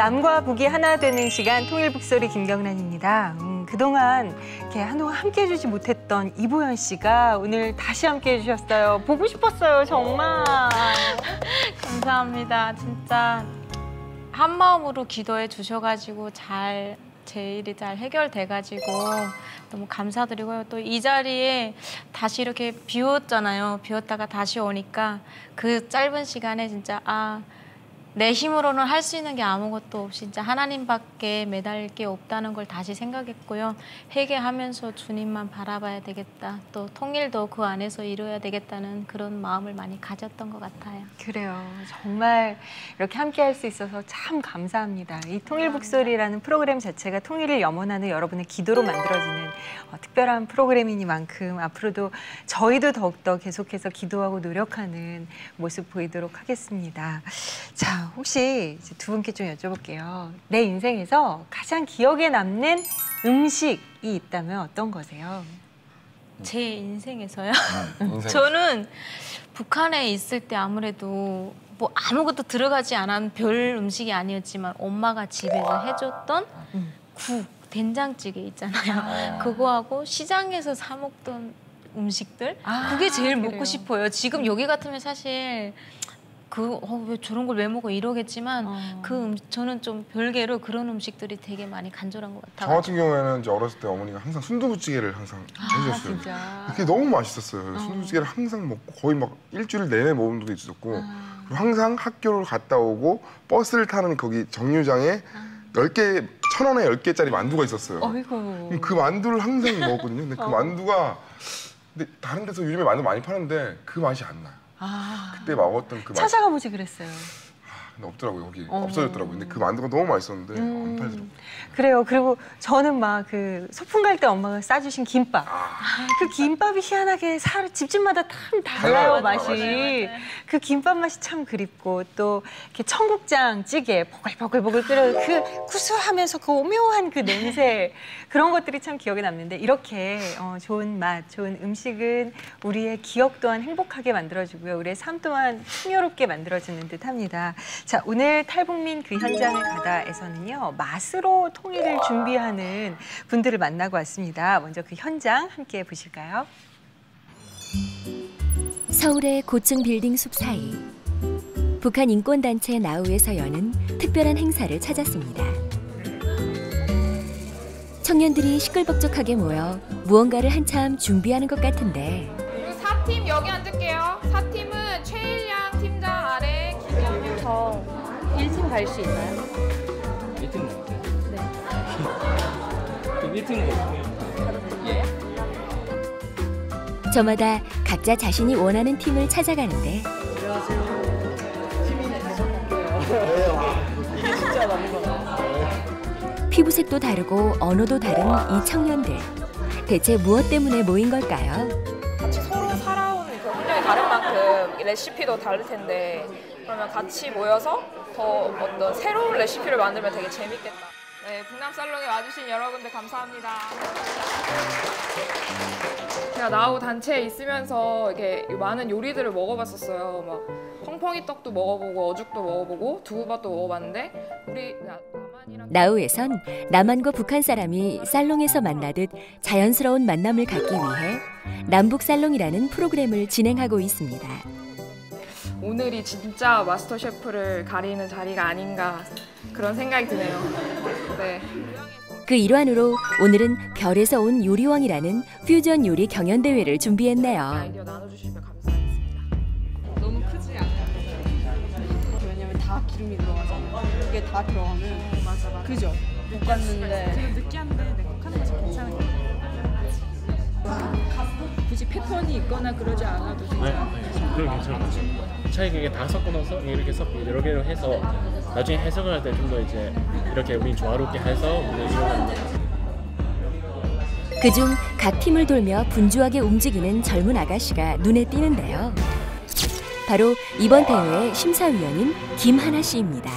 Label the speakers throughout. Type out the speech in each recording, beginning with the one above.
Speaker 1: 남과 북이 하나 되는 시간 통일북소리 김경란입니다. 그동안 이렇게 한동안 함께해 주지 못했던 이보연 씨가 오늘 다시 함께해 주셨어요. 보고 싶었어요, 정말.
Speaker 2: 감사합니다. 진짜 한 마음으로 기도해 주셔가지고 제 일이 잘 해결돼가지고 너무 감사드리고요. 또 이 자리에 다시 이렇게 비웠잖아요. 비웠다가 다시 오니까 그 짧은 시간에 진짜 내 힘으로는 할 수 있는 게 아무것도 없이 진짜 하나님밖에 매달릴 게 없다는 걸 다시 생각했고요. 회개하면서 주님만 바라봐야 되겠다. 또 통일도 그 안에서 이루어야 되겠다는 그런 마음을 많이 가졌던 것 같아요.
Speaker 1: 그래요. 정말 이렇게 함께할 수 있어서 참 감사합니다. 이 통일북소리라는 프로그램 자체가 통일을 염원하는 여러분의 기도로 만들어지는 특별한 프로그램이니만큼 앞으로도 저희도 더욱더 계속해서 기도하고 노력하는 모습 보이도록 하겠습니다. 자, 혹시 두 분께 좀 여쭤볼게요. 내 인생에서 가장 기억에 남는 음식이 있다면 어떤 거세요?
Speaker 2: 제 인생에서요? 저는 북한에 있을 때 아무래도 뭐 아무것도 들어가지 않은 별 음식이 아니었지만 엄마가 집에서 해줬던 국, 된장찌개 있잖아요. 그거하고 시장에서 사 먹던 음식들 그게 제일
Speaker 1: 그래요.
Speaker 2: 먹고 싶어요. 지금 여기 같으면 사실 왜 저런 걸 왜 먹어 이러겠지만 저는 좀 별개로 그런 음식들이 되게 많이 간절한 것 같아요.
Speaker 3: 저 같은 경우에는 이제 어렸을 때 어머니가 항상 순두부찌개를 항상 해주셨어요.
Speaker 1: 진짜?
Speaker 3: 그게 너무 맛있었어요. 순두부찌개를 항상 먹고 거의 막 일주일 내내 먹은 적도 있었고 그리고 항상 학교를 갔다 오고 버스를 타는 거기 정류장에 10개, 1,000원에 10개짜리 만두가 있었어요.
Speaker 1: 어이구.
Speaker 3: 그 만두를 항상 먹었거든요. 근데 그 만두가 근데 다른 데서 요즘에 만두 많이 파는데 그 맛이 안 나요. 그때 먹었던 그 맛.
Speaker 1: 찾아가 보지 그랬어요.
Speaker 3: 근데 없더라고요. 거기 없어졌더라고요. 근데 그 만두가 너무 맛있었는데 안 팔더라고요.
Speaker 1: 그래요. 그리고 저는 막 그 소풍 갈 때 엄마가 싸주신 김밥. 그 김밥이 희한하게 집집마다 참 달라요, 맛이.
Speaker 2: 맞아요.
Speaker 1: 그 김밥 맛이 참 그립고 또 이렇게 청국장 찌개 보글보글 끓여 그 구수하면서 그 오묘한 그 냄새 그런 것들이 참 기억에 남는데 이렇게 좋은 맛, 좋은 음식은 우리의 기억 또한 행복하게 만들어주고요. 우리의 삶 또한 풍요롭게 만들어주는 듯합니다. 자, 오늘 탈북민 그 현장을 가다에서는요. 맛으로 통일을 준비하는 분들을 만나고 왔습니다. 먼저 그 현장 함께 보실까요?
Speaker 4: 서울의 고층 빌딩 숲 사이 북한 인권단체 나우에서 여는 특별한 행사를 찾았습니다. 청년들이 시끌벅적하게 모여 무언가를 한참 준비하는 것 같은데
Speaker 5: 4팀 여기 앉을게요. 4팀은 최일양 팀장 아래 김영민
Speaker 6: 저 1팀 갈 수 있나요?
Speaker 7: 1팀 나오세요? 네. 그럼 1팀으로 예.
Speaker 4: 저마다 각자 자신이 원하는 팀을 찾아가는데
Speaker 7: 안녕하세요. 팀이 다섯 개요. 이게 진짜 맞는 거다.
Speaker 4: 피부색도 다르고 언어도 다른 이 청년들. 대체 무엇 때문에 모인 걸까요?
Speaker 5: 같이 서로 살아온 그 환경이 다른 만큼 레시피도 다를 텐데 그러면 같이 모여서 더 어떤 새로운 레시피를 만들면 되게 재밌겠다. 네, 북남 살롱에 와주신 여러분들 감사합니다. 제가 나우 단체에 있으면서 이렇게 많은 요리들을 먹어봤었어요. 막 펑펑이 떡도 먹어보고 어죽도 먹어보고 두부밥도 먹어봤는데 우리 남한이랑
Speaker 4: 나우에선 남한과 북한 사람이 살롱에서 만나듯 자연스러운 만남을 갖기 위해 남북살롱이라는 프로그램을 진행하고 있습니다.
Speaker 5: 오늘이 진짜 마스터 셰프를 가리는 자리가 아닌가 그런 생각이 드네요. 네.
Speaker 4: 그 일환으로 오늘은 별에서 온 요리왕이라는 퓨전 요리 경연대회를 준비했네요.
Speaker 5: 아이디어 나눠주시면 감사하겠습니다.
Speaker 6: 너무 크지 않아요. 왜냐면 다 기름이 들어가잖아요. 이게 다 들어가면 맞아. 그죠? 볶았는데
Speaker 8: 되게 느끼한데 내 하는 것이 괜찮은 것 같아요. 굳이 패턴이 있거나 그러지 않아도 진짜.
Speaker 7: 그럼 괜찮은 거죠. 차라리 이게 다 섞어 넣어서 이렇게 여러 개로 해서 나중에 해석을 할 때 좀 더 이제 이렇게 우린 조화롭게 해서 우리는 이용하는 거예요.
Speaker 4: 그중 각 팀을 돌며 분주하게 움직이는 젊은 아가씨가 눈에 띄는데요. 바로 이번 대회의 심사위원인 김하나 씨입니다.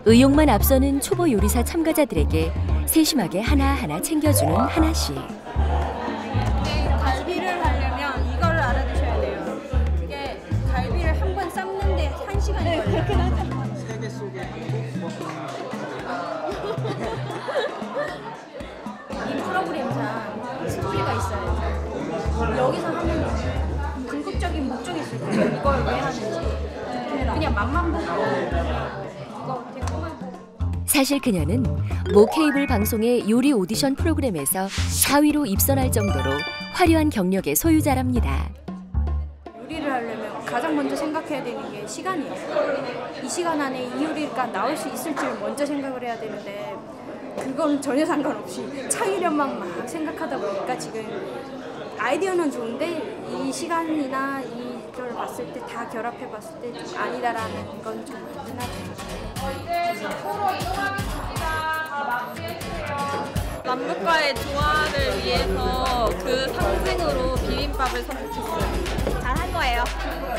Speaker 4: 의욕만 앞서는 초보 요리사 참가자들에게 세심하게 하나하나 챙겨주는 하나 씨.
Speaker 6: 갈비를 하려면 이거를 알아두셔야 돼요. 이게 갈비를
Speaker 1: 네, 그렇긴 하죠.
Speaker 9: 세계 속에
Speaker 10: 이 프로그램상 스토리가 있어요. 여기서 하면 궁극적인 목적이 있을 거예요. 이걸 왜 하는지. 그냥 맛만 보고 이거 댓글만 보고.
Speaker 4: 사실 그녀는 모 케이블 방송의 요리 오디션 프로그램에서 4위로 입선할 정도로 화려한 경력의 소유자랍니다.
Speaker 10: 요리를 하려면 가장 먼저 생각해야 되는 게 시간이에요. 이 시간 안에 이 요리가 나올 수 있을지를 먼저 생각을 해야 되는데 그건 전혀 상관없이 창의력만 막 생각하다 보니까 지금 아이디어는 좋은데 이 시간이나 이걸 봤을 때 다 결합해 봤을 때 좀 아니다라는 건 좀 많긴 하죠.
Speaker 5: 이제 토로 이동하겠습니다. 마무리해주세요.
Speaker 2: 남북과의 조화를 위해서 그 상징으로 비빔밥을 선택했어요.
Speaker 10: 잘한 거예요.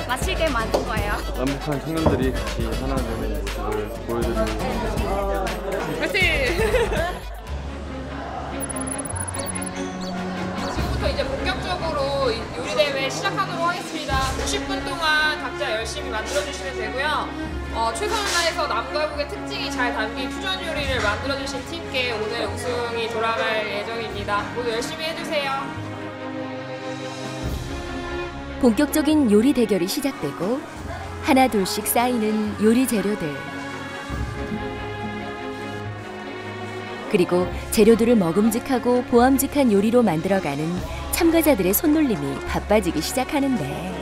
Speaker 10: 맛있게 만든 거예요.
Speaker 11: 남북한 청년들이 같이 하나 되는 모습을 보여주는
Speaker 5: 지금부터 이제 본격적으로 요리 대회 시작하도록 하겠습니다. 90분 동안 각자 열심히 만들어주시면 되고요. 최선을 다해서 남과 북의 특징이 잘 담긴 퓨전 요리를 만들어주신 팀께 오늘 우승이 돌아갈 예정입니다. 모두 열심히 해주세요.
Speaker 4: 본격적인 요리 대결이 시작되고 하나 둘씩 쌓이는 요리 재료들. 그리고 재료들을 먹음직하고 보암직한 요리로 만들어가는 참가자들의 손놀림이 바빠지기 시작하는데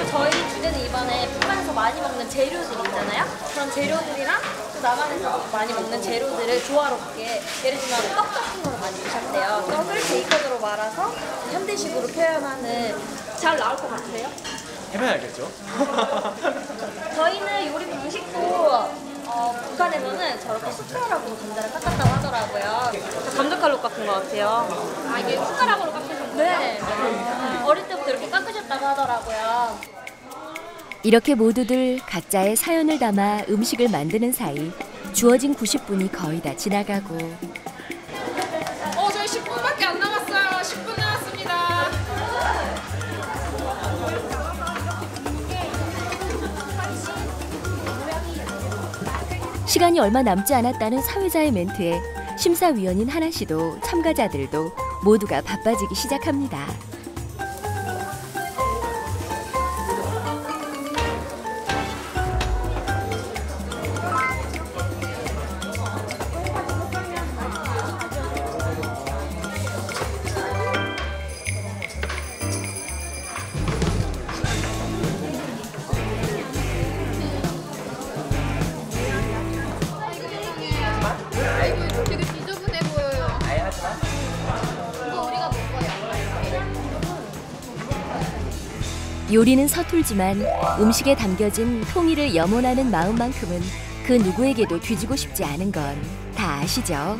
Speaker 12: 저희 주제는 이번에 북한에서 많이 먹는 재료들 있잖아요. 그런 재료들이랑 또 남한에서 많이 먹는 재료들을 조화롭게 예를 들면 떡 같은 거를 많이 드셨대요. 떡을 베이컨으로 말아서 현대식으로 표현하는 잘 나올 것 같아요?
Speaker 7: 해봐야겠죠.
Speaker 12: 저희는 요리 방식도 북한에서는 저렇게 숟가락으로 감자를 깎았다고 하더라고요. 감자칼로 깎은 것 같아요. 아, 이게 숟가락으로 깎으셨나요? 네. 어릴 때부터 이렇게 깎으셨다고 하더라고요.
Speaker 4: 이렇게 모두들 각자의 사연을 담아 음식을 만드는 사이 주어진 90분이 거의 다 지나가고
Speaker 5: 저희 10분밖에 안 남았어요. 10분 남았습니다.
Speaker 4: 시간이 얼마 남지 않았다는 사회자의 멘트에 심사위원인 하나 씨도 참가자들도 모두가 바빠지기 시작합니다. 요리는 서툴지만 음식에 담겨진 통일을 염원하는 마음만큼은 그 누구에게도 뒤지고 싶지 않은 건 다 아시죠?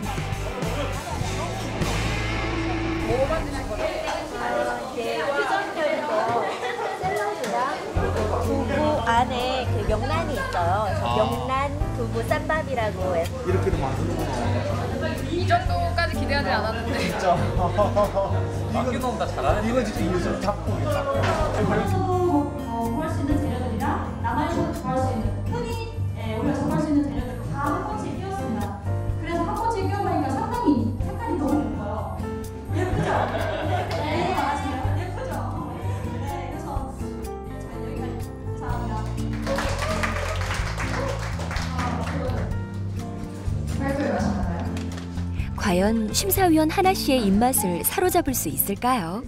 Speaker 12: 이게 퓨전편인데요. 샐러드랑 두부 안에 그 명란이 있어요. 그래서 명란 두부 쌈밥이라고 해서
Speaker 9: 이렇게도 만드는
Speaker 5: 이 정도까지 기대하지 않았는데.
Speaker 9: 진짜. 이거 다 잘하는. 이거 진짜 요즘 작품이다.
Speaker 13: 구할 수 있는 재료들이랑 남한에서 구할 수 있는 흔히 우리가 접할 수 있는 재료들 다 한 번씩 끼웠습니다. 그래서 한 번씩 끼워보니까 상당히 색깔이 너무 예뻐요. 예쁘죠? 네, 맞아요. 예쁘죠? 네, 그래서 여기까지. 감사합니다. 발표에 마시나요?
Speaker 4: 과연 심사위원 하나 씨의 입맛을 사로잡을 수 있을까요?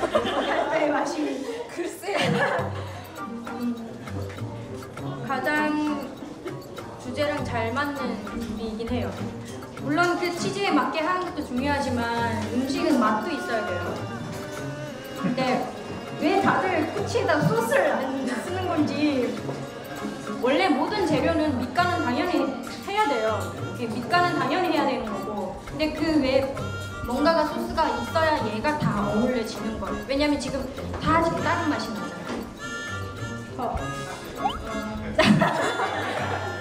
Speaker 10: 발표의 맛이 글쎄. 가장 주제랑 잘 맞는 요리이긴 해요. 물론 그 취지에 맞게 하는 것도 중요하지만 음식은 맛도 있어야 돼요. 근데 왜 다들 꼬치에다 소스를 안 쓰는 건지. 원래 모든 재료는 밑간은 당연히 해야 돼요. 밑간은 당연히 해야 되는 거고. 근데 그 외에 뭔가가 소스가 있어야 얘가 다 어울려지는 거예요. 왜냐면 지금 다 지금 다른 맛이 나잖아요.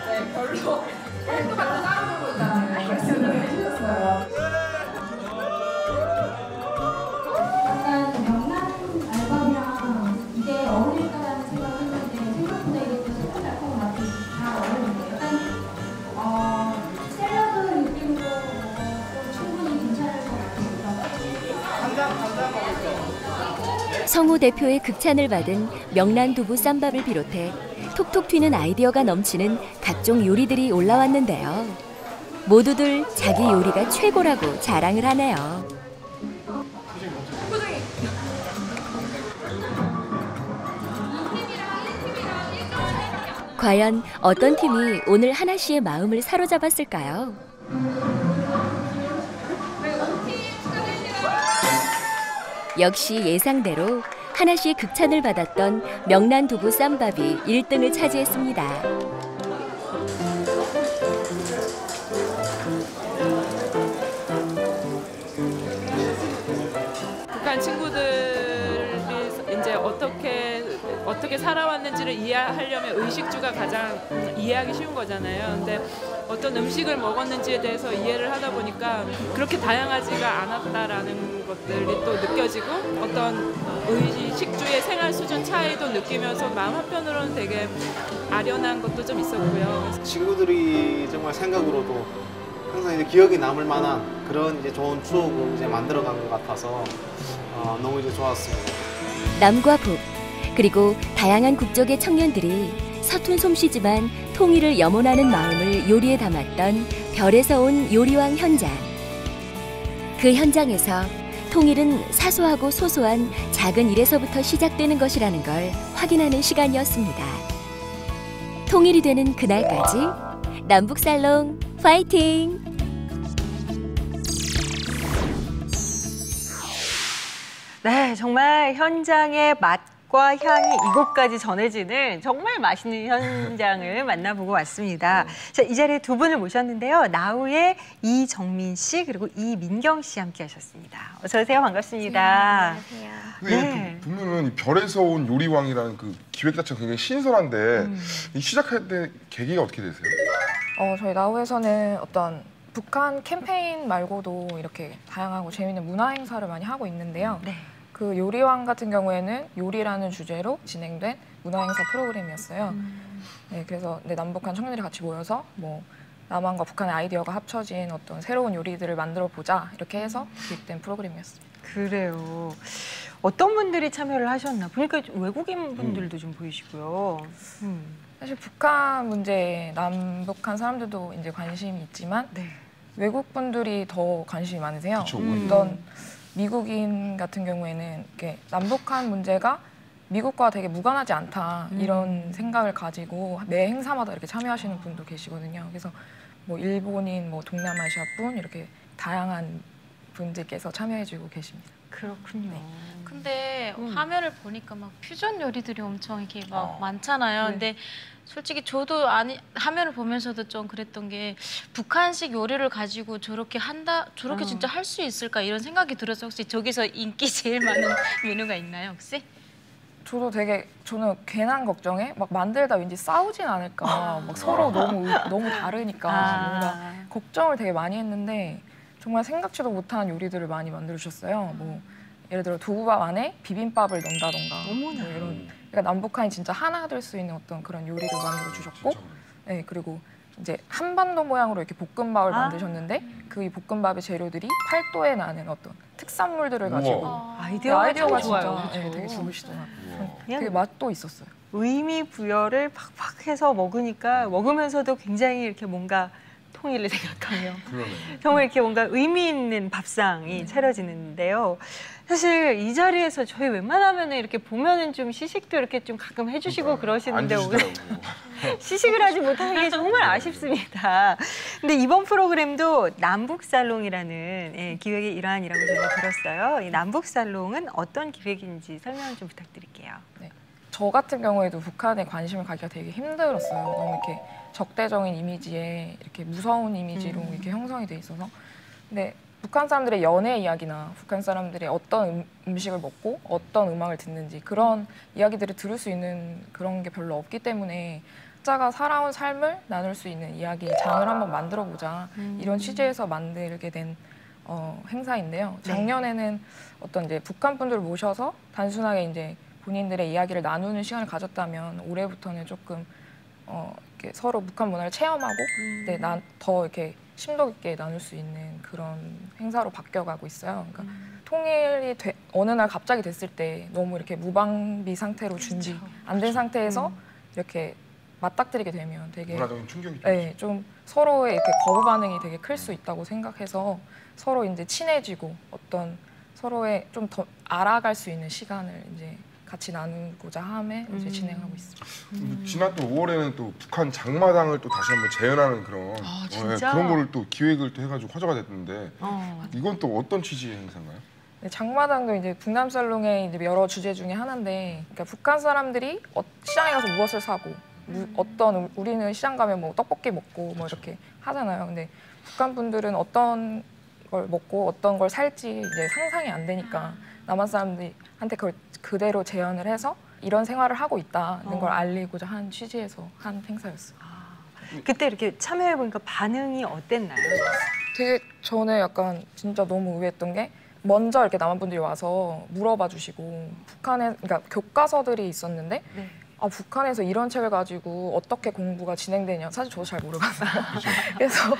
Speaker 5: 네, 별로 헬도 같은 따로 보고 있잖아요.
Speaker 13: 약간 명란
Speaker 4: 성우 대표의 극찬을 받은 명란 두부 쌈밥을 비롯해 톡톡 튀는 아이디어가 넘치는 각종 요리들이 올라왔는데요. 모두들 자기 요리가 최고라고 자랑을 하네요. 과연 어떤 팀이 오늘 하나 씨의 마음을 사로잡았을까요? 역시 예상대로 하나 씨의 극찬을 받았던 명란 두부 쌈밥이 1등을 차지했습니다.
Speaker 8: 북한 친구들이 이제 어떻게 살아왔는지를 이해하려면 의식주가 가장 이해하기 쉬운 거잖아요. 근데 어떤 음식을 먹었는지에 대해서 이해를 하다 보니까 그렇게 다양하지가 않았다라는 것들이 또 느껴지고 어떤 의식주의 생활 수준 차이도 느끼면서 마음 한편으로는 되게 아련한 것도 좀 있었고요.
Speaker 9: 친구들이 정말 생각으로도 항상 이제 기억에 남을 만한 그런 이제 좋은 추억을 이제 만들어간 것 같아서 너무 이제 좋았습니다.
Speaker 4: 남과 북, 그리고 다양한 국적의 청년들이 서툰 솜씨지만 통일을 염원하는 마음을 요리에 담았던 별에서 온 요리왕 현장. 그 현장에서 통일은 사소하고 소소한 작은 일에서부터 시작되는 것이라는 걸 확인하는 시간이었습니다. 통일이 되는 그날까지 남북살롱 파이팅!
Speaker 1: 네, 정말 현장의 맛과 향이 이곳까지 전해지는 정말 맛있는 현장을 만나보고 왔습니다. 자, 이 자리에 두 분을 모셨는데요. 나우의 이정민 씨 그리고 이민경 씨 함께 하셨습니다. 어서 오세요. 반갑습니다.
Speaker 12: 네, 안녕하세요.
Speaker 3: 네. 보면은 이 별에서 온 요리왕이라는 그 기획 자체가 굉장히 신선한데 이 시작할 때 계기가 어떻게 되세요?
Speaker 5: 저희 나우에서는 어떤 북한 캠페인 말고도 이렇게 다양하고 재미있는 문화 행사를 많이 하고 있는데요.
Speaker 1: 네.
Speaker 5: 그 요리왕 같은 경우에는 요리라는 주제로 진행된 문화 행사 프로그램이었어요. 네, 그래서 남북한 청년들이 같이 모여서 뭐 남한과 북한의 아이디어가 합쳐진 어떤 새로운 요리들을 만들어 보자 이렇게 해서 기획된 프로그램이었습니다.
Speaker 1: 그래요. 어떤 분들이 참여를 하셨나? 보니까 외국인 분들도 좀 보이시고요.
Speaker 5: 사실 북한 문제에 남북한 사람들도 이제 관심이 있지만 외국 분들이 더 관심이 많으세요. 어떤 미국인 같은 경우에는 이렇게 남북한 문제가 미국과 되게 무관하지 않다 이런 생각을 가지고 매 행사마다 이렇게 참여하시는 분도 계시거든요. 그래서 뭐 일본인, 뭐 동남아시아 분 이렇게 다양한 분들께서 참여해주고 계십니다.
Speaker 1: 그렇군요.
Speaker 2: 네. 근데 화면을 보니까 막 퓨전 요리들이 엄청 이렇게 막 많잖아요. 근데 솔직히 저도 화면을 보면서도 좀 그랬던 게 북한식 요리를 가지고 저렇게 진짜 할 수 있을까 이런 생각이 들어서 혹시 저기서 인기 제일 많은 메뉴가 있나요, 혹시?
Speaker 5: 저는 괜한 걱정에 막 만들다 왠지 싸우진 않을까 막 서로 너무 다르니까 뭔가 걱정을 되게 많이 했는데 정말 생각지도 못한 요리들을 많이 만들어 주셨어요. 뭐 예를 들어 두부밥 안에 비빔밥을 넣는다던가 뭐 이런 그러니까 남북한이 진짜 하나 될 수 있는 어떤 그런 요리를 만들어 주셨고 네, 그리고 이제 한반도 모양으로 이렇게 볶음밥을 만드셨는데 그 이 볶음밥의 재료들이 8도에 나는 어떤 특산물들을 가지고 아이디어가 진짜 되게 좋으시더라고요. 되게 맛도 있었어요.
Speaker 1: 의미 부여를 팍팍 해서 먹으면서도 굉장히 이렇게 뭔가 통일을 생각하며 정말 이렇게 뭔가 의미 있는 밥상이 차려지는데요. 사실 이 자리에서 저희 웬만하면 이렇게 보면은 좀 시식도 이렇게 좀 가끔 해주시고 그러시는데 오늘 시식을 하지 못하는 게 정말 아쉽습니다. 근데 이번 프로그램도 남북살롱이라는 기획의 일환이라고 저희가 들었어요. 이 남북살롱은 어떤 기획인지 설명 좀 부탁드릴게요.
Speaker 5: 네. 저 같은 경우에도 북한에 관심을 가기가 되게 힘들었어요. 너무 이렇게 적대적인 이미지에 이렇게 무서운 이미지로 이렇게 형성이 돼 있어서. 근데 북한 사람들의 연애 이야기나 북한 사람들이 어떤 음식을 먹고 어떤 음악을 듣는지 그런 이야기들을 들을 수 있는 그런 게 별로 없기 때문에 각자가 살아온 삶을 나눌 수 있는 이야기 장을 한번 만들어 보자 이런 취지에서 만들게 된 행사인데요. 작년에는 어떤 이제 북한 분들을 모셔서 단순하게 이제 본인들의 이야기를 나누는 시간을 가졌다면 올해부터는 조금 이렇게 서로 북한 문화를 체험하고 더 이렇게 심도 있게 나눌 수 있는 그런 행사로 바뀌어가고 있어요. 그러니까
Speaker 14: 통일이 어느 날 갑자기 됐을 때 너무 이렇게 무방비 상태로 준비 안 된 상태에서 이렇게 맞닥뜨리게 되면 되게
Speaker 3: 문화적인 충격이
Speaker 14: 네, 좀 서로의 이렇게 거부 반응이 되게 클 수 있다고 생각해서 서로 이제 친해지고 어떤 서로의 좀 더 알아갈 수 있는 시간을 이제 같이 나누고자 함에 이제 진행하고 있습니다.
Speaker 3: 지난 또 5월에는 또 북한 장마당을 또 다시 한번 재현하는 그런 그런 거를 또 기획을 또 해가지고 화제가 됐는데 이건 또 어떤 취지의 행사인가요?
Speaker 14: 네, 장마당도 이제 북남 살롱의 이제 여러 주제 중에 하나인데, 그러니까 북한 사람들이 시장에 가서 무엇을 사고, 우리는 시장 가면 뭐 떡볶이 먹고 뭐 이렇게 하잖아요. 근데 북한 분들은 어떤 걸 먹고 어떤 걸 살지 이제 상상이 안 되니까 남한 사람들한테 그걸 그대로 재현을 해서 이런 생활을 하고 있다는 걸 알리고자 한 취지에서 한 행사였어요.
Speaker 1: 그때 이렇게 참여해 보니까 반응이 어땠나요?
Speaker 14: 되게 전에 약간 진짜 너무 의외였던 게 먼저 이렇게 남한 분들이 와서 물어봐 주시고 북한에 그러니까 교과서들이 있었는데 아, 북한에서 이런 책을 가지고 어떻게 공부가 진행되냐 사실 저도 잘 모르겠어요. 그래서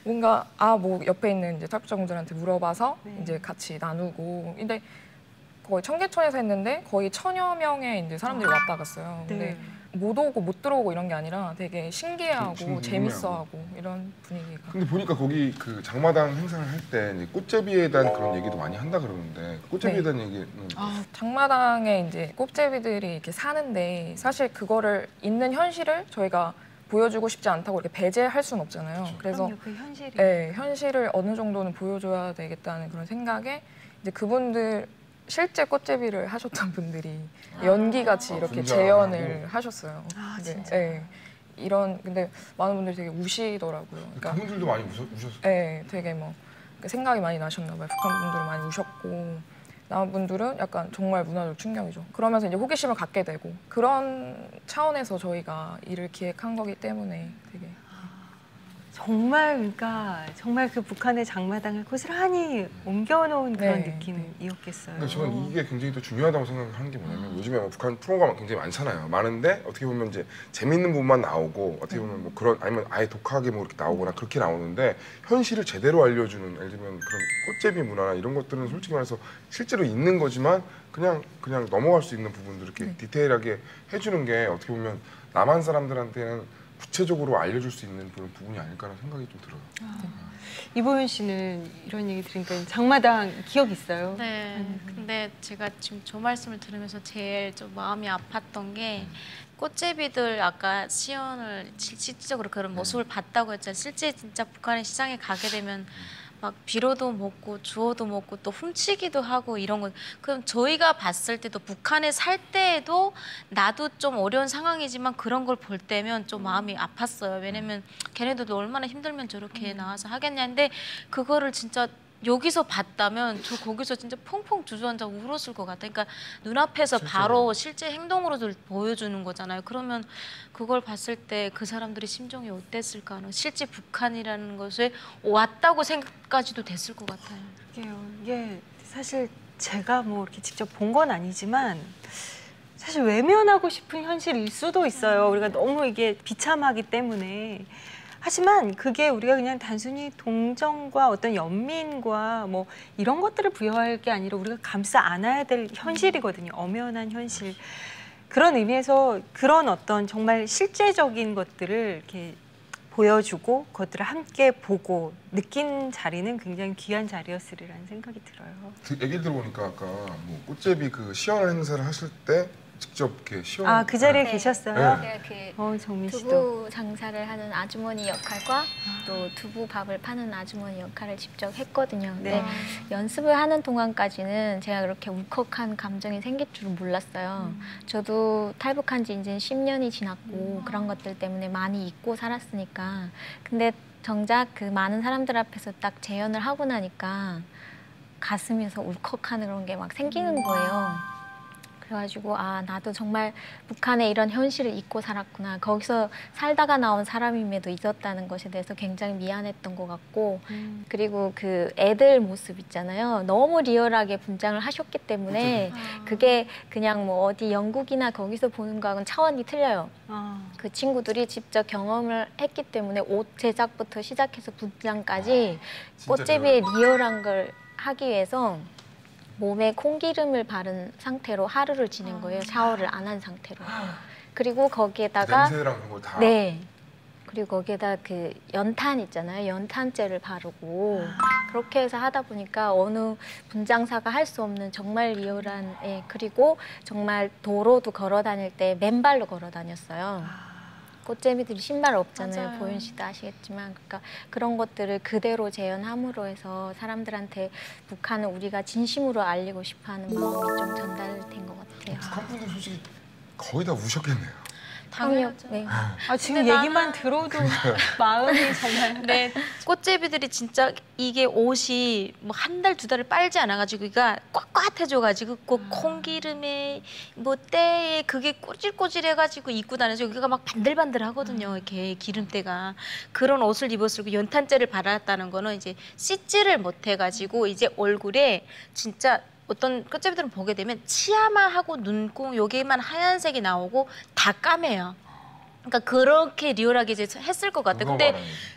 Speaker 14: 뭔가 뭐 옆에 있는 이제 탈북자분들한테 물어봐서 이제 같이 나누고 근데 거의 청계천에서 했는데 거의 1000여 명의 이제 사람들이 왔다 갔어요. 근데 못 오고 못 들어오고 이런 게 아니라 되게 신기해하고 재밌어하고 이런 분위기가.
Speaker 3: 근데 보니까 거기 그 장마당 행사를 할 때 꽃제비에 대한 그런 얘기도 많이 한다 그러는데 꽃제비에 대한 얘기는
Speaker 14: 장마당에 이제 꽃제비들이 이렇게 사는데 사실 그거를 있는 현실을 저희가 보여주고 싶지 않다고 이렇게 배제할 수는 없잖아요. 그래서
Speaker 1: 그 현실이.
Speaker 14: 네, 현실을 어느 정도는 보여줘야 되겠다는 그런 생각에 이제 그분들 실제 꽃제비를 하셨던 분들이 연기같이 이렇게 재현을 하셨어요.
Speaker 1: 진짜.
Speaker 14: 네, 이런 근데 많은 분들이 되게 우시더라고요. 그러니까
Speaker 3: 그분들도 많이 우셨어요?
Speaker 14: 네, 되게 뭐 생각이 많이 나셨나 봐요. 북한 분들은 많이 우셨고 남한 분들은 약간 정말 문화적 충격이죠. 그러면서 이제 호기심을 갖게 되고 그런 차원에서 저희가 일을 기획한 거기 때문에 되게
Speaker 1: 정말 그러니까 정말 그 북한의 장마당을 고스란히 옮겨놓은 그런 느낌이었겠어요.
Speaker 3: 그러니까 저는 이게 굉장히 또 중요하다고 생각하는 게 뭐냐면 요즘에 뭐 북한 프로가 굉장히 많잖아요. 많은데 어떻게 보면 이제 재밌는 부분만 나오고 어떻게 보면 뭐 그런 아니면 아예 독하게 뭐 이렇게 나오거나 그렇게 나오는데 현실을 제대로 알려주는 예를 들면 그런 꽃제비 문화나 이런 것들은 솔직히 말해서 실제로 있는 거지만 그냥 넘어갈 수 있는 부분들 이렇게 디테일하게 해주는 게 어떻게 보면 남한 사람들한테는 구체적으로 알려줄 수 있는 그런 부분이 아닐까라는 생각이 좀 들어요.
Speaker 1: 이보윤 씨는 이런 얘기 들으니까 장마당 기억 있어요?
Speaker 2: 네. 근데 제가 지금 저 말씀을 들으면서 제일 좀 마음이 아팠던 게 꽃제비들 아까 시연을 실질적으로 그런 모습을 봤다고 했잖아요. 실제 진짜 북한의 시장에 가게 되면 막 빌어도 먹고 주워도 먹고 또 훔치기도 하고 이런 거. 그럼 저희가 봤을 때도 북한에 살 때에도 나도 좀 어려운 상황이지만 그런 걸 볼 때면 좀 마음이 아팠어요. 왜냐면 걔네들도 얼마나 힘들면 저렇게 나와서 하겠냐. 근데 그거를 진짜 여기서 봤다면 저 거기서 진짜 펑펑 주저앉아 울었을 것 같아요. 그러니까 눈앞에서 바로 실제 행동으로 보여주는 거잖아요. 그러면 그걸 봤을 때 그 사람들의 심정이 어땠을까? 실제 북한이라는 것에 왔다고 생각까지도 됐을 것 같아요.
Speaker 1: 이게 사실 제가 뭐 이렇게 직접 본 건 아니지만 사실 외면하고 싶은 현실일 수도 있어요. 우리가 너무 이게 비참하기 때문에. 하지만 그게 우리가 그냥 단순히 동정과 어떤 연민과 뭐 이런 것들을 부여할 게 아니라 우리가 감싸 안아야 될 현실이거든요. 엄연한 현실. 그런 의미에서 그런 어떤 정말 실제적인 것들을 이렇게 보여주고 그것들을 함께 보고 느낀 자리는 굉장히 귀한 자리였으리라는 생각이 들어요.
Speaker 3: 얘기 들어보니까 아까 뭐 꽃제비 그 시연 행사를 하실 때 직접 이렇게 시원.
Speaker 1: 그 자리에 계셨어요?
Speaker 12: 네.
Speaker 1: 정민 씨도.
Speaker 12: 두부 장사를 하는 아주머니 역할과 또 두부 밥을 파는 아주머니 역할을 직접 했거든요. 근데 연습을 하는 동안까지는 제가 그렇게 울컥한 감정이 생길 줄은 몰랐어요. 저도 탈북한 지 이제 10년이 지났고 그런 것들 때문에 많이 잊고 살았으니까. 근데 정작 그 많은 사람들 앞에서 딱 재연을 하고 나니까 가슴에서 울컥하는 그런 게 막 생기는 거예요. 그래가지고 나도 정말 북한의 이런 현실을 잊고 살았구나. 거기서 살다가 나온 사람임에도 잊었다는 것에 대해서 굉장히 미안했던 것 같고 그리고 그 애들 모습 있잖아요. 너무 리얼하게 분장을 하셨기 때문에 그게 그냥 뭐 어디 영국이나 거기서 보는 거하고는 차원이 틀려요. 그 친구들이 직접 경험을 했기 때문에 옷 제작부터 시작해서 분장까지 꽃제비의 리얼한 걸 하기 위해서
Speaker 15: 몸에 콩기름을 바른 상태로 하루를 지낸 거예요. 샤워를 안 한 상태로. 그리고 거기에다가
Speaker 3: 냄새랑 그런 걸 다.
Speaker 15: 네. 그리고 거기에다 그 연탄 있잖아요. 연탄재를 바르고 그렇게 해서 하다 보니까 어느 분장사가 할 수 없는 정말 리얼한 그리고 정말 도로도 걸어 다닐 때 맨발로 걸어 다녔어요. 꽃제비들이 신발 없잖아요.
Speaker 2: 맞아요.
Speaker 15: 보윤 씨도 아시겠지만 그러니까 그런 것들을 그대로 재현함으로 해서 사람들한테 북한을 우리가 진심으로 알리고 싶어하는 마음이 좀 전달된 것 같아요.
Speaker 3: 북한 분들 솔직히 거의 다 우셨겠네요.
Speaker 15: 당연하죠. 네.
Speaker 1: 지금 얘기만 들어도 마음이 정말.
Speaker 2: 네, 꽃제비들이 진짜 이게 옷이 뭐 한 달, 두 달을 빨지 않아가지고 이가 꽉꽉해져가지고 그 콩기름에 뭐 때에 그게 꼬질꼬질해가지고 입고 다녀서 여기가 막 반들반들하거든요. 이렇게 기름때가. 그런 옷을 입었고 연탄재를 발랐다는 거는 이제 씻지를 못해가지고 이제 얼굴에 진짜 어떤 꽃제비들은 보게 되면 치아마하고 눈곱 여기만 하얀색이 나오고 다 까매요. 그러니까 그렇게 리얼하게 이제 했을 것 같아요. 근데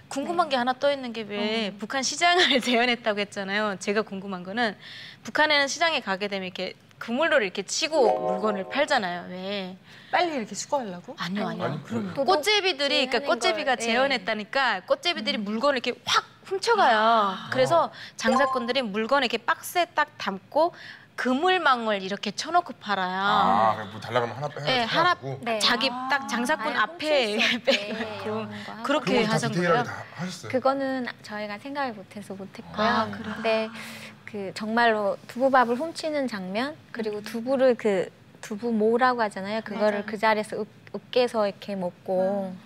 Speaker 2: 궁금한 게 하나 떠 있는 게 왜 북한 시장을 재현했다고 했잖아요. 제가 궁금한 거는 북한에는 시장에 가게 되면 이렇게 그물로 이렇게 치고 물건을 팔잖아요. 왜?
Speaker 1: 빨리 이렇게 수거하려고?
Speaker 2: 아니요. 꽃제비들이 그러니까 꽃제비가 재현했다니까 꽃제비들이 물건을 이렇게 확 훔쳐가요. 그래서 장사꾼들이 물건을 이렇게 박스에 딱 담고 그물망을 이렇게 쳐놓고 팔아요.
Speaker 3: 그럼 뭐 달라고 하면 하나 빼.
Speaker 2: 네, 하나 자기 딱 장사꾼 앞에 빼고 그렇게 하신 거예요.
Speaker 15: 그거는 저희가 생각을 못해서 못했고요. 근데 그 정말로 두부밥을 훔치는 장면 그리고 두부를 그 두부 모라고 하잖아요. 그거를 그 자리에서 으깨서 이렇게 먹고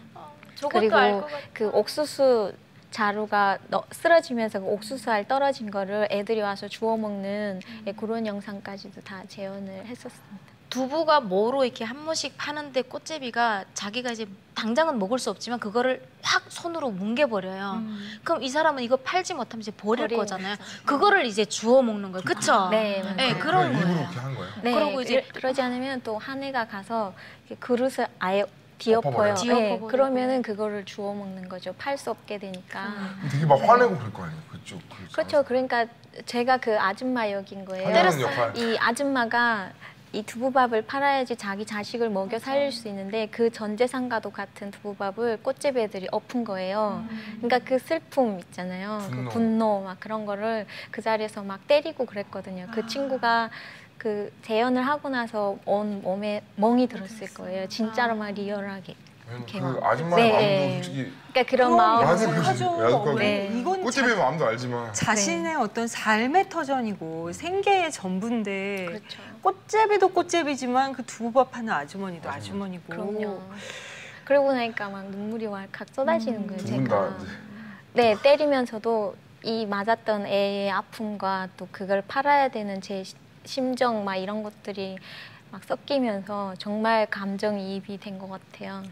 Speaker 15: 그리고 그 옥수수 자루가 쓰러지면서 그 옥수수알 떨어진 거를 애들이 와서 주워 먹는 그런 영상까지도 다 재현을 했었습니다.
Speaker 2: 두부가 뭐로 이렇게 한 모씩 파는데 꽃제비가 자기가 이제 당장은 먹을 수 없지만 그거를 확 손으로 뭉개버려요. 그럼 이 사람은 이거 팔지 못하면 이제 버릴 거잖아요. 그거를 이제 주워 먹는 거예요. 그쵸?
Speaker 15: 네,
Speaker 2: 네, 그런 거예요.
Speaker 3: 일부러 그렇게 한 거예요?
Speaker 15: 네,
Speaker 2: 그러고 이제
Speaker 15: 그러지 않으면 또 한 애가 가서 그릇을 아예 뒤엎어요.
Speaker 2: 뒤엎어버리고.
Speaker 15: 그러면은 그거를 주워 먹는 거죠. 팔 수 없게 되니까.
Speaker 3: 되게 막 화내고 그럴 거 아니에요, 그쪽.
Speaker 15: 그렇죠. 그러니까 제가 그 아줌마 역인 거예요. 이 아줌마가 이 두부밥을 팔아야지 자기 자식을 먹여 살릴 수 있는데 그 전재산과도 같은 두부밥을 꽃제비 애들이 엎은 거예요. 그러니까 그 슬픔 있잖아요. 그 분노 막 그런 거를 그 자리에서 막 때리고 그랬거든요. 그 친구가 그 재연을 하고 나서 온 몸에 멍이 들었을 거예요. 진짜로 막 리얼하게.
Speaker 3: 그 아줌마의 마음도 솔직히
Speaker 15: 그러니까 그런 마음
Speaker 3: 야속하죠.
Speaker 1: 이건
Speaker 3: 꽃제비의 마음도 알지만
Speaker 1: 자신의 어떤 삶의 터전이고 생계의 전부인데
Speaker 15: 그렇죠.
Speaker 1: 꽃제비도 꽃제비지만 그 두부밥 하는 아주머니도 아주머니고.
Speaker 15: 그럼요. 그러고 나니까 막 눈물이 왈칵 쏟아지는 거예요. 제가.
Speaker 3: 이제.
Speaker 15: 네, 때리면서도 이 맞았던 애의 아픔과 또 그걸 팔아야 되는 제 심정 막 이런 것들이 막 섞이면서 정말 감정이입이 된 것 같아요.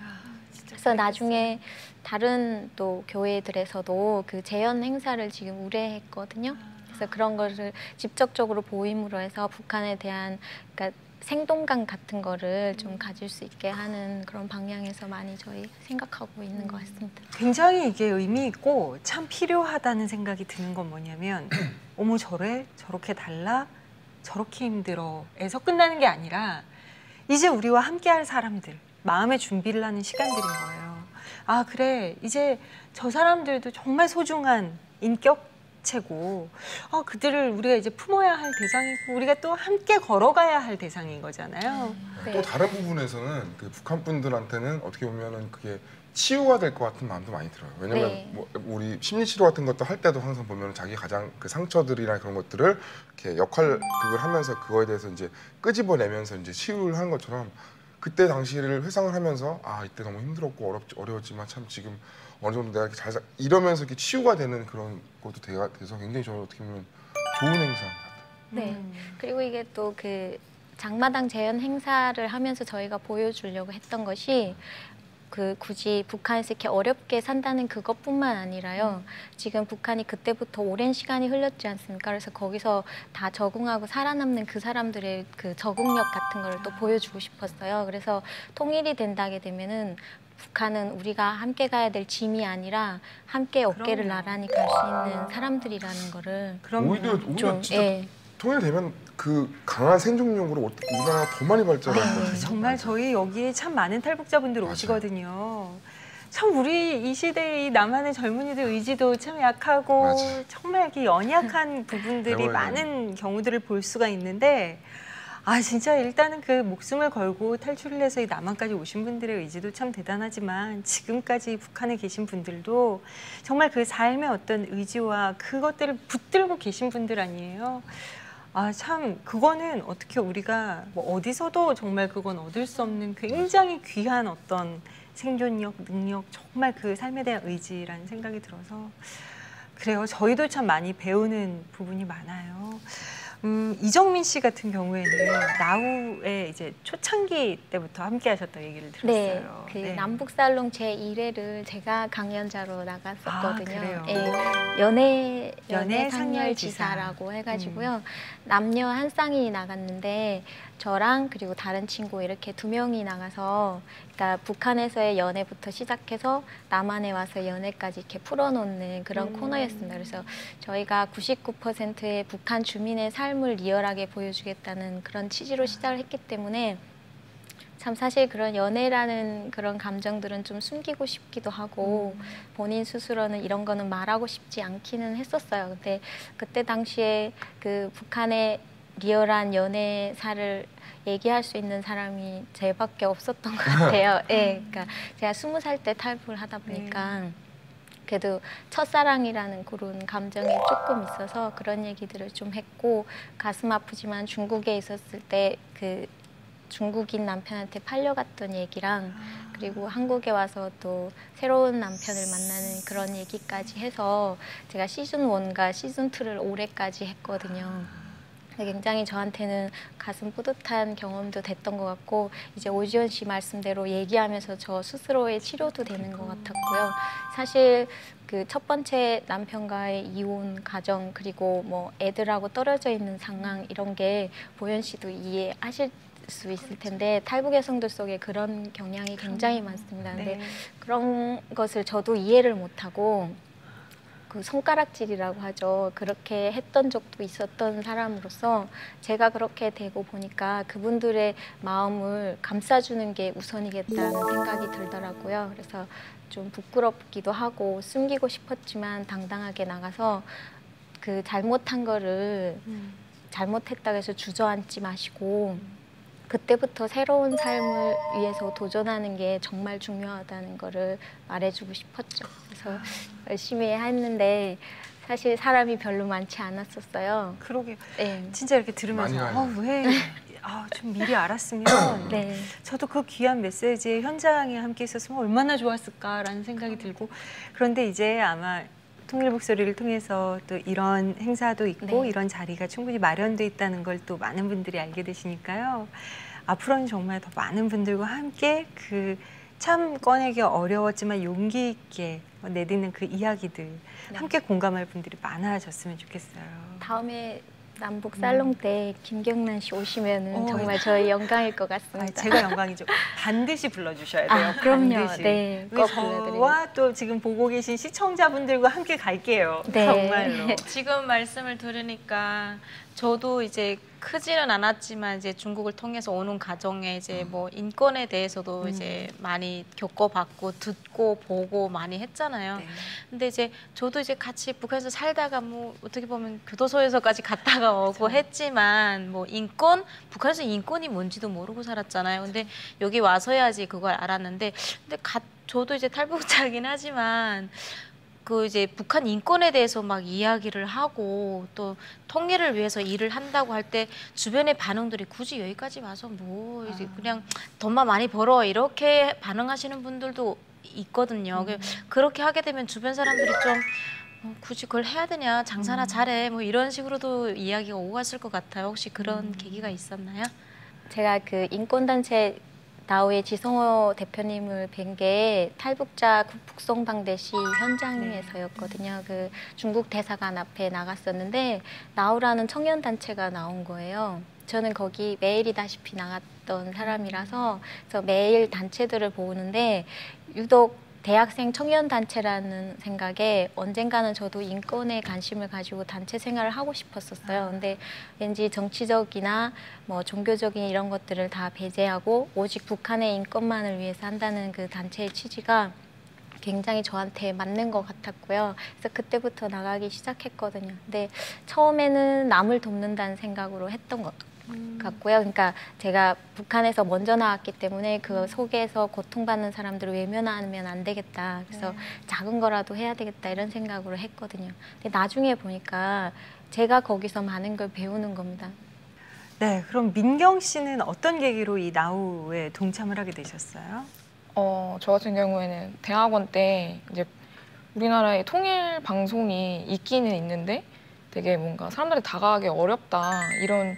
Speaker 15: 그래서 나중에 다른 또 교회들에서도 그 재연 행사를 지금 의뢰했거든요. 그래서 그런 것을 직접적으로 보임으로 해서 북한에 대한 그러니까 생동감 같은 거를 좀 가질 수 있게 하는 그런 방향에서 많이 저희 생각하고 있는 것 같습니다.
Speaker 1: 굉장히 이게 의미 있고 참 필요하다는 생각이 드는 건 뭐냐면 어머 저래? 저렇게 달라? 저렇게 힘들어?에서 끝나는 게 아니라 이제 우리와 함께할 사람들, 마음의 준비를 하는 시간들인 거예요. 아 그래, 이제 저 사람들도 정말 소중한 인격체고 그들을 우리가 이제 품어야 할 대상이고 우리가 또 함께 걸어가야 할 대상인 거잖아요.
Speaker 3: 또 다른 부분에서는 그 북한 분들한테는 어떻게 보면은 그게 치유가 될 것 같은 마음도 많이 들어요. 왜냐면 뭐 우리 심리치료 같은 것도 할 때도 항상 보면 자기 가장 그 상처들이나 그런 것들을 이렇게 그걸 하면서 그거에 대해서 이제 끄집어내면서 이제 치유를 하는 것처럼 그때 당시를 회상을 하면서 이때 너무 힘들었고 어려웠지만 참 지금 어느 정도 내가 이렇게 이러면서 이렇게 치유가 되는 그런 것도 돼서 굉장히 저는 어떻게 보면 좋은 행사 같아요.
Speaker 15: 네. 그리고 이게 또 그 장마당 재연 행사를 하면서 저희가 보여주려고 했던 것이 그 굳이 북한에서 이렇게 어렵게 산다는 그것뿐만 아니라요. 지금 북한이 그때부터 오랜 시간이 흘렀지 않습니까? 그래서 거기서 다 적응하고 살아남는 그 사람들의 그 적응력 같은 걸 또 보여주고 싶었어요. 그래서 통일이 된다게 되면은 북한은 우리가 함께 가야 될 짐이 아니라 함께 어깨를 나란히 갈 수 있는 사람들이라는 거를
Speaker 3: 오히려 진짜 통일되면 그 강한 생존력으로 어떻게 우리나라가 더 많이 발전할 것 같아요.
Speaker 1: 정말 저희 여기에 참 많은 탈북자분들 오시거든요. 참 우리 이 시대의 남한의 젊은이들 의지도 참 약하고
Speaker 3: 맞아.
Speaker 1: 정말 이렇게 연약한 부분들이 많은 경우들을 볼 수가 있는데 진짜 일단은 그 목숨을 걸고 탈출을 해서 이 남한까지 오신 분들의 의지도 참 대단하지만 지금까지 북한에 계신 분들도 정말 그 삶의 어떤 의지와 그것들을 붙들고 계신 분들 아니에요. 참 그거는 어떻게 우리가 뭐 어디서도 정말 그건 얻을 수 없는 굉장히 귀한 어떤 생존력, 능력, 정말 그 삶에 대한 의지라는 생각이 들어서 그래요. 저희도 참 많이 배우는 부분이 많아요. 이정민 씨 같은 경우에는 나우에 이제 초창기 때부터 함께 하셨다고 얘기를 들었어요.
Speaker 15: 네, 그 남북살롱 제1회를 제가 강연자로 나갔었거든요. 연애 상렬지사라고 해가지고요. 남녀 한 쌍이 나갔는데 저랑 그리고 다른 친구 이렇게 2명이 나가서 그러니까 북한에서의 연애부터 시작해서 남한에 와서 연애까지 이렇게 풀어놓는 그런 코너였습니다. 그래서 저희가 99%의 북한 주민의 삶을 리얼하게 보여주겠다는 그런 취지로 시작을 했기 때문에 참 사실 그런 연애라는 그런 감정들은 좀 숨기고 싶기도 하고 본인 스스로는 이런 거는 말하고 싶지 않기는 했었어요. 근데 그때 당시에 그 북한의 리얼한 연애사를 얘기할 수 있는 사람이 제밖에 없었던 것 같아요. 네, 그러니까 제가 20살 때 탈북을 하다 보니까 그래도 첫사랑이라는 그런 감정이 조금 있어서 그런 얘기들을 좀 했고 가슴 아프지만 중국에 있었을 때 그 중국인 남편한테 팔려갔던 얘기랑 그리고 한국에 와서 또 새로운 남편을 만나는 그런 얘기까지 해서 제가 시즌 1과 시즌 2를 올해까지 했거든요. 굉장히 저한테는 가슴 뿌듯한 경험도 됐던 것 같고 이제 오지연 씨 말씀대로 얘기하면서 저 스스로의 치료도 되는 것 같았고요. 사실 그 첫 번째 남편과의 이혼 가정 그리고 뭐 애들하고 떨어져 있는 상황 이런 게 보현 씨도 이해하실 수 있을 텐데 탈북 여성들 속에 그런 경향이 굉장히 많습니다. 근데 그런 것을 저도 이해를 못하고 그 손가락질이라고 하죠. 그렇게 했던 적도 있었던 사람으로서 제가 그렇게 되고 보니까 그분들의 마음을 감싸주는 게 우선이겠다는 생각이 들더라고요. 그래서 좀 부끄럽기도 하고 숨기고 싶었지만 당당하게 나가서 그 잘못한 거를 잘못했다고 해서 주저앉지 마시고 그때부터 새로운 삶을 위해서 도전하는 게 정말 중요하다는 거를 말해주고 싶었죠. 그래서 열심히 했는데 사실 사람이 별로 많지 않았었어요.
Speaker 1: 그러게요.
Speaker 15: 네.
Speaker 1: 진짜 이렇게 들으면서 왜 좀 미리 알았으면 저도 그 귀한 메시지에 현장에 함께 있었으면 얼마나 좋았을까라는 생각이 들고 그런데 이제 아마 통일북소리를 통해서 또 이런 행사도 있고 이런 자리가 충분히 마련돼 있다는 걸 또 많은 분들이 알게 되시니까요. 앞으로는 정말 더 많은 분들과 함께 그 참 꺼내기 어려웠지만 용기 있게 내딛는 그 이야기들 함께 공감할 분들이 많아졌으면 좋겠어요.
Speaker 15: 다음에 남북 살롱 때 김경란 씨 오시면은 정말 저희 영광일 것 같습니다.
Speaker 1: 제가 영광이죠. 반드시 불러주셔야 돼요.
Speaker 15: 그럼요.
Speaker 1: 반드시.
Speaker 15: 네, 꼭 불러드릴게요.
Speaker 1: 저와 또 지금 보고 계신 시청자분들과 함께 갈게요.
Speaker 15: 네.
Speaker 1: 정말로.
Speaker 2: 지금 말씀을 들으니까 저도 이제 크지는 않았지만 이제 중국을 통해서 오는 과정에 이제 뭐 인권에 대해서도 이제 많이 겪어봤고 듣고 보고 많이 했잖아요. 근데 이제 저도 이제 같이 북한에서 살다가 뭐 어떻게 보면 교도소에서까지 갔다가 오고 했지만 뭐 인권 북한에서 인권이 뭔지도 모르고 살았잖아요. 근데 여기 와서야지 그걸 알았는데 근데 저도 이제 탈북자긴 하지만 그 이제 북한 인권에 대해서 막 이야기를 하고 또 통일을 위해서 일을 한다고 할 때 주변의 반응들이 굳이 여기까지 와서 뭐 이제 그냥 돈만 많이 벌어 이렇게 반응하시는 분들도 있거든요. 그렇게 하게 되면 주변 사람들이 좀 굳이 그걸 해야 되냐 장사나 잘해 뭐 이런 식으로도 이야기가 오고 갔을 것 같아요. 혹시 그런 계기가 있었나요?
Speaker 15: 제가 그 인권단체 나우의 지성호 대표님을 뵌 게 탈북자 북송방대시 현장에서였거든요. 그 중국 대사관 앞에 나갔었는데 나우라는 청년단체가 나온 거예요. 저는 거기 매일이다시피 나갔던 사람이라서 그래서 매일 단체들을 보는데 유독 대학생 청년단체라는 생각에 언젠가는 저도 인권에 관심을 가지고 단체 생활을 하고 싶었었어요. 근데 왠지 정치적이나 뭐 종교적인 이런 것들을 다 배제하고 오직 북한의 인권만을 위해서 한다는 그 단체의 취지가 굉장히 저한테 맞는 것 같았고요. 그래서 그때부터 나가기 시작했거든요. 근데 처음에는 남을 돕는다는 생각으로 했던 것 같고요. 그러니까 제가 북한에서 먼저 나왔기 때문에 그 속에서 고통받는 사람들을 외면하면 안 되겠다. 그래서 작은 거라도 해야 되겠다 이런 생각으로 했거든요. 근데 나중에 보니까 제가 거기서 많은 걸 배우는 겁니다.
Speaker 1: 네, 그럼 민경 씨는 어떤 계기로 이 나우에 동참을 하게 되셨어요?
Speaker 14: 저 같은 경우에는 대학원 때 이제 우리나라에 통일 방송이 있기는 있는데 되게 뭔가 사람들이 다가가기 어렵다 이런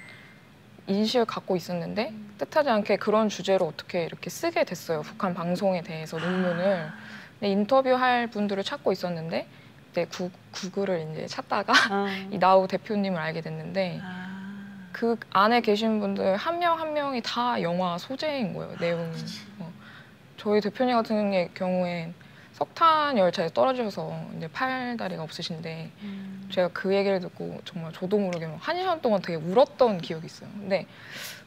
Speaker 14: 인식을 갖고 있었는데 뜻하지 않게 그런 주제로 어떻게 이렇게 쓰게 됐어요. 북한 방송에 대해서 논문을. 근데 인터뷰할 분들을 찾고 있었는데 이제 구글을 이제 찾다가 이 나우 대표님을 알게 됐는데 그 안에 계신 분들 한 명 한 명이 다 영화 소재인 거예요. 내용이. 저희 대표님 같은 경우엔 석탄 열차에 떨어져서 이제 팔다리가 없으신데 제가 그 얘기를 듣고 정말 저도 모르게 1시간 동안 되게 울었던 기억이 있어요. 근데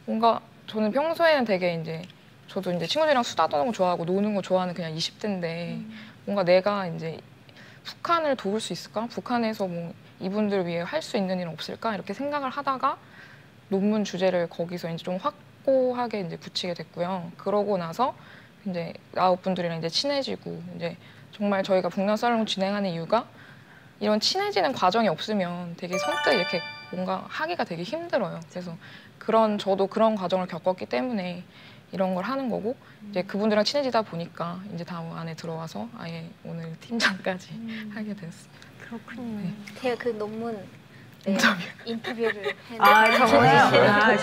Speaker 14: 뭔가 저는 평소에는 되게 이제 저도 이제 친구들이랑 수다 떠는 거 좋아하고 노는 거 좋아하는 그냥 20대인데 뭔가 내가 이제 북한을 도울 수 있을까? 북한에서 뭐 이분들을 위해 할 수 있는 일은 없을까? 이렇게 생각을 하다가 논문 주제를 거기서 이제 좀 확고하게 이제 붙이게 됐고요. 그러고 나서 이제 아홉 분들이랑 이제 친해지고 이제 정말 저희가 북남 살롱 진행하는 이유가 이런 친해지는 과정이 없으면 되게 선뜻 이렇게 뭔가 하기가 되게 힘들어요. 그래서 저도 그런 과정을 겪었기 때문에 이런 걸 하는 거고 이제 그분들이랑 친해지다 보니까 이제 다음 안에 들어와서 아예 오늘 팀장까지 하게 됐습니다.
Speaker 1: 그렇군요.
Speaker 14: 네.
Speaker 15: 제가 그 논문 인터뷰를
Speaker 1: 정말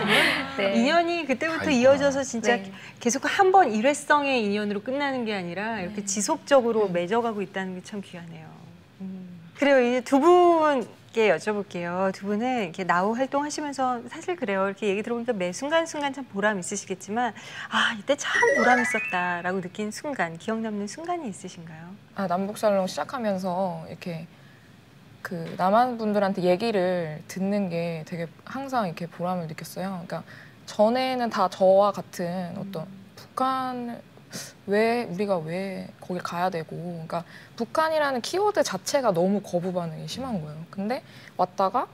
Speaker 15: 네.
Speaker 1: 인연이 그때부터 이어져서 진짜 계속 한 번 일회성의 인연으로 끝나는 게 아니라 이렇게 지속적으로 맺어가고 있다는 게 참 귀하네요. 그래요. 이제 두 분께 여쭤볼게요. 두 분은 이렇게 나우 활동하시면서 사실 그래요. 이렇게 얘기 들어보니까 매 순간순간 참 보람 있으시겠지만 이때 참 보람 있었다라고 느낀 순간, 기억 남는 순간이 있으신가요?
Speaker 14: 남북살롱 시작하면서 이렇게 그 남한 분들한테 얘기를 듣는 게 되게 항상 이렇게 보람을 느꼈어요. 그러니까 전에는 다 저와 같은 어떤 북한 우리가 왜 거길 가야 되고, 그러니까 북한이라는 키워드 자체가 너무 거부 반응이 심한 거예요. 근데 왔다가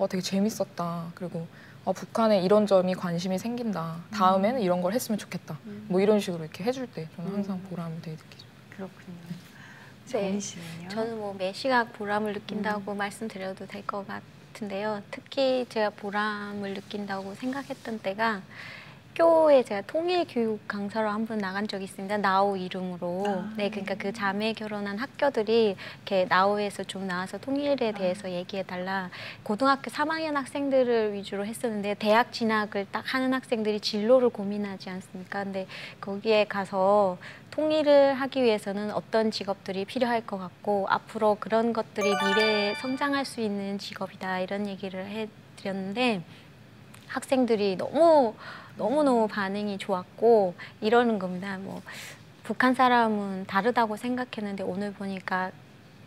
Speaker 14: 되게 재밌었다. 그리고 북한에 이런 점이 관심이 생긴다. 다음에는 이런 걸 했으면 좋겠다. 뭐 이런 식으로 이렇게 해줄 때 저는 항상 보람을 되게 느끼죠.
Speaker 1: 그렇군요.
Speaker 15: 네, 저는 뭐 매시각 보람을 느낀다고 말씀드려도 될 것 같은데요. 특히 제가 보람을 느낀다고 생각했던 때가 학교에 제가 통일교육 강사로 한 번 나간 적이 있습니다. 나우 이름으로. 네, 그러니까 그 자매 결혼한 학교들이 이렇게 나우에서 좀 나와서 통일에 대해서 얘기해달라. 고등학교 3학년 학생들을 위주로 했었는데 대학 진학을 딱 하는 학생들이 진로를 고민하지 않습니까? 근데 거기에 가서 통일을 하기 위해서는 어떤 직업들이 필요할 것 같고 앞으로 그런 것들이 미래에 성장할 수 있는 직업이다 이런 얘기를 해드렸는데 학생들이 너무너무 반응이 좋았고 이러는 겁니다. 북한 사람은 다르다고 생각했는데 오늘 보니까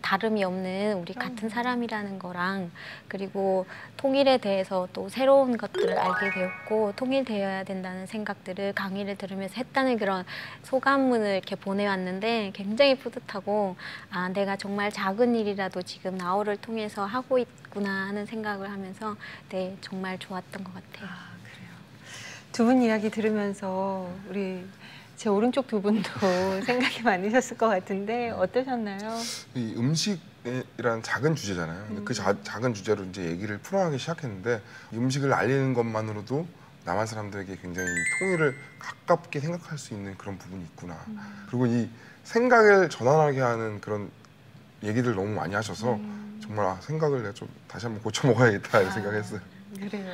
Speaker 15: 다름이 없는 우리 같은 사람이라는 거랑 그리고 통일에 대해서 또 새로운 것들을 알게 되었고 통일되어야 된다는 생각들을 강의를 들으면서 했다는 그런 소감문을 이렇게 보내왔는데 굉장히 뿌듯하고 내가 정말 작은 일이라도 지금 나우를 통해서 하고 있구나 하는 생각을 하면서 네, 정말 좋았던 것 같아요.
Speaker 1: 그래요. 두 분 이야기 들으면서 우리 제 오른쪽 두 분도 생각이 많으셨을 것 같은데 어떠셨나요?
Speaker 3: 이 음식이란 작은 주제잖아요. 근데 그 작은 주제로 이제 얘기를 풀어가기 시작했는데 이 음식을 알리는 것만으로도 남한 사람들에게 굉장히 통일을 가깝게 생각할 수 있는 그런 부분이 있구나. 그리고 이 생각을 전환하게 하는 그런 얘기들 너무 많이 하셔서 정말 생각을 내가 좀 다시 한번 고쳐 먹어야겠다 이런 생각했어요.
Speaker 1: 그래요.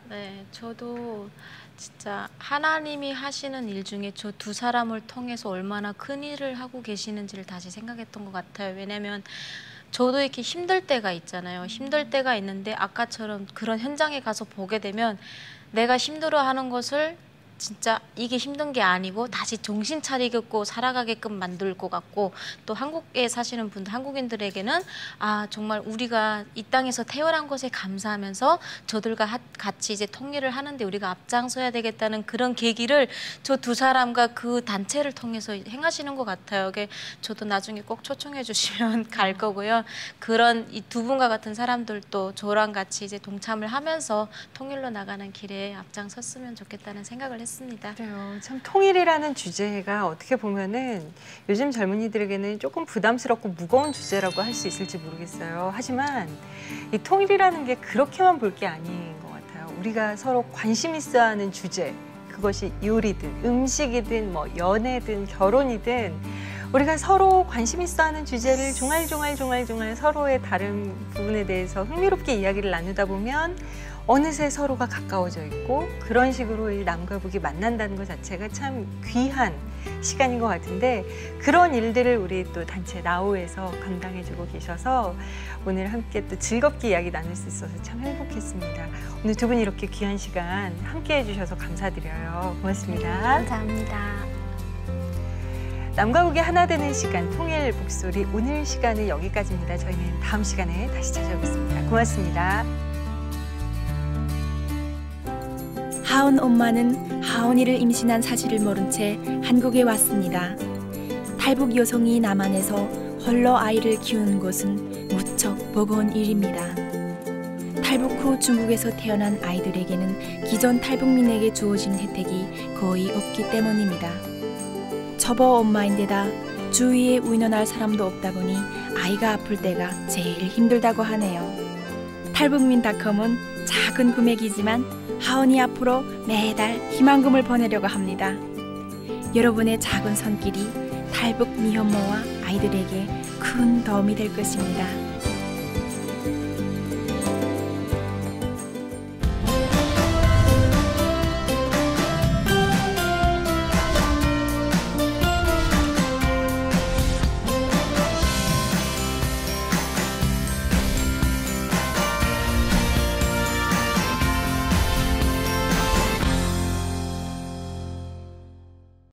Speaker 2: 네, 저도 진짜 하나님이 하시는 일 중에 저 두 사람을 통해서 얼마나 큰 일을 하고 계시는지를 다시 생각했던 것 같아요. 왜냐면 저도 이렇게 힘들 때가 있잖아요. 힘들 때가 있는데 아까처럼 그런 현장에 가서 보게 되면 내가 힘들어하는 것을 진짜 이게 힘든 게 아니고 다시 정신 차리고 살아가게끔 만들 것 같고, 또 한국에 사시는 분들, 한국인들에게는 아 정말 우리가 이 땅에서 태어난 것에 감사하면서 저들과 같이 이제 통일을 하는데 우리가 앞장서야 되겠다는 그런 계기를 저 두 사람과 그 단체를 통해서 행하시는 것 같아요. 저도 나중에 꼭 초청해 주시면 갈 거고요. 그런 이 두 분과 같은 사람들도 저랑 같이 이제 동참을 하면서 통일로 나가는 길에 앞장섰으면 좋겠다는 생각을 했습니다.
Speaker 1: 그래요. 참 통일이라는 주제가 어떻게 보면은 요즘 젊은이들에게는 조금 부담스럽고 무거운 주제라고 할 수 있을지 모르겠어요. 하지만 이 통일이라는 게 그렇게만 볼 게 아닌 것 같아요. 우리가 서로 관심 있어 하는 주제, 그것이 요리든 음식이든 뭐 연애든 결혼이든 우리가 서로 관심 있어 하는 주제를 종알종알 서로의 다른 부분에 대해서 흥미롭게 이야기를 나누다 보면 어느새 서로가 가까워져 있고, 그런 식으로 이 남과 북이 만난다는 것 자체가 참 귀한 시간인 것 같은데, 그런 일들을 우리 또 단체 나우에서 감당해주고 계셔서 오늘 함께 또 즐겁게 이야기 나눌 수 있어서 참 행복했습니다. 오늘 두 분 이렇게 귀한 시간 함께 해주셔서 감사드려요. 고맙습니다.
Speaker 15: 감사합니다.
Speaker 1: 남과 북이 하나 되는 시간, 통일 북소리, 오늘 시간은 여기까지입니다. 저희는 다음 시간에 다시 찾아오겠습니다. 고맙습니다.
Speaker 16: 하온 엄마는 하온이를 임신한 사실을 모른 채 한국에 왔습니다. 탈북 여성이 남한에서 홀로 아이를 키우는 것은 무척 버거운 일입니다. 탈북 후 중국에서 태어난 아이들에게는 기존 탈북민에게 주어진 혜택이 거의 없기 때문입니다. 초보 엄마인데다 주위에 의논할 사람도 없다 보니 아이가 아플 때가 제일 힘들다고 하네요. 탈북민닷컴은 작은 금액이지만 하온이 앞으로 매달 희망금을 보내려고 합니다. 여러분의 작은 손길이 탈북 미혼모와 아이들에게 큰 도움이 될 것입니다.